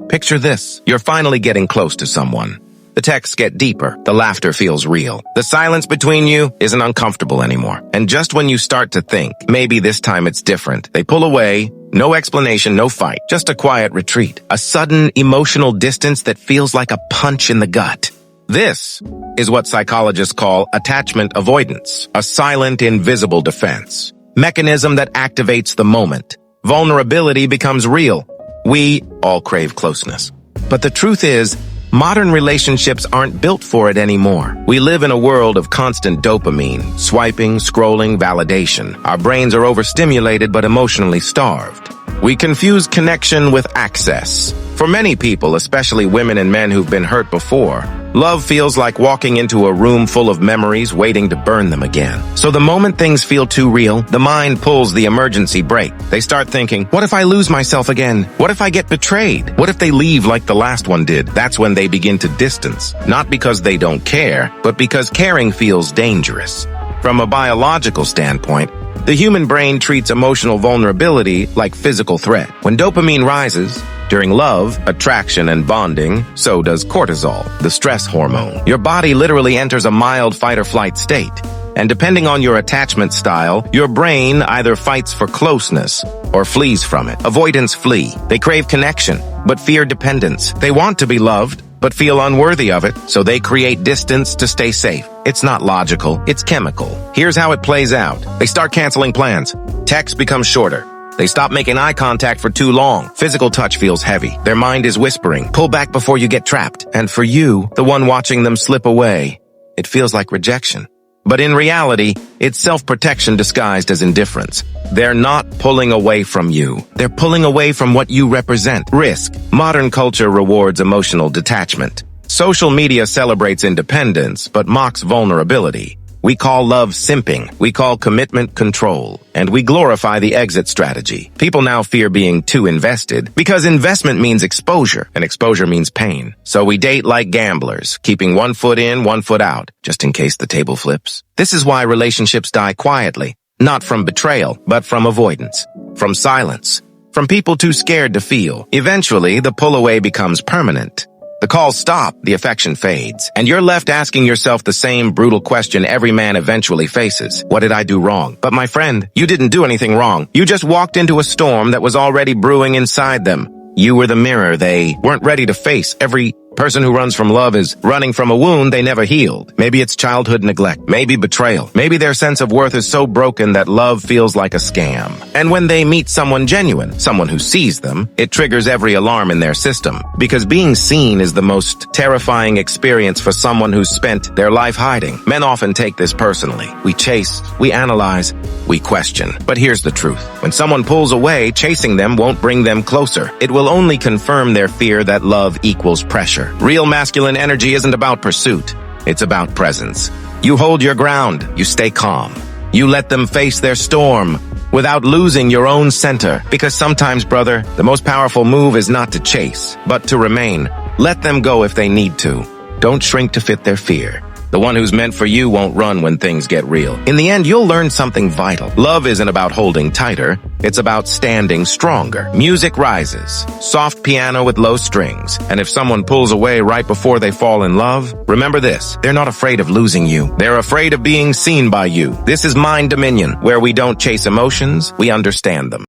Picture this. You're finally getting close to someone. The texts get deeper. The laughter feels real. The silence between you isn't uncomfortable anymore. And just when you start to think, maybe this time it's different, they pull away. No explanation, no fight, just a quiet retreat. A sudden emotional distance that feels like a punch in the gut. This is what psychologists call attachment avoidance, a silent, invisible defense mechanism that activates the moment. Vulnerability becomes real. We all crave closeness. But the truth is, modern relationships aren't built for it anymore. We live in a world of constant dopamine, swiping, scrolling, validation. Our brains are overstimulated but emotionally starved. We confuse connection with access. For many people, especially women and men who've been hurt before, love feels like walking into a room full of memories waiting to burn them again. So the moment things feel too real, the mind pulls the emergency brake. They start thinking, what if I lose myself again? What if I get betrayed? What if they leave like the last one did? That's when they begin to distance. Not because they don't care, but because caring feels dangerous. From a biological standpoint, the human brain treats emotional vulnerability like physical threat. When dopamine rises, during love, attraction, and bonding, so does cortisol, the stress hormone. Your body literally enters a mild fight-or-flight state. And depending on your attachment style, your brain either fights for closeness or flees from it. Avoidance flee. They crave connection, but fear dependence. They want to be loved, but feel unworthy of it, so they create distance to stay safe. It's not logical, it's chemical. Here's how it plays out. They start canceling plans. Texts become shorter. They stop making eye contact for too long. Physical touch feels heavy. Their mind is whispering, pull back before you get trapped. And for you, the one watching them slip away, it feels like rejection. But in reality, it's self-protection disguised as indifference. They're not pulling away from you. They're pulling away from what you represent. Risk. Modern culture rewards emotional detachment. Social media celebrates independence, but mocks vulnerability. We call love simping, we call commitment control, and we glorify the exit strategy. People now fear being too invested because investment means exposure, and exposure means pain. So we date like gamblers, keeping one foot in, one foot out, just in case the table flips. This is why relationships die quietly, not from betrayal, but from avoidance, from silence, from people too scared to feel. Eventually, the pull away becomes permanent. The calls stop, the affection fades, and you're left asking yourself the same brutal question every man eventually faces. What did I do wrong? But my friend, you didn't do anything wrong. You just walked into a storm that was already brewing inside them. You were the mirror they weren't ready to face. Every person who runs from love is running from a wound they never healed. Maybe it's childhood neglect, maybe betrayal. Maybe their sense of worth is so broken that love feels like a scam. And when they meet someone genuine, someone who sees them, it triggers every alarm in their system. Because being seen is the most terrifying experience for someone who's spent their life hiding. Men often take this personally. We chase, we analyze, we question. But here's the truth. When someone pulls away, chasing them won't bring them closer. It will only confirm their fear that love equals pressure. Real masculine energy isn't about pursuit. It's about presence. You hold your ground. You stay calm. You let them face their storm without losing your own center. Because sometimes, brother, the most powerful move is not to chase, but to remain. Let them go if they need to. Don't shrink to fit their fear. The one who's meant for you won't run when things get real. In the end, you'll learn something vital. Love isn't about holding tighter. It's about standing stronger. Music rises. Soft piano with low strings. And if someone pulls away right before they fall in love, remember this. They're not afraid of losing you. They're afraid of being seen by you. This is Mind Dominion, where we don't chase emotions, we understand them.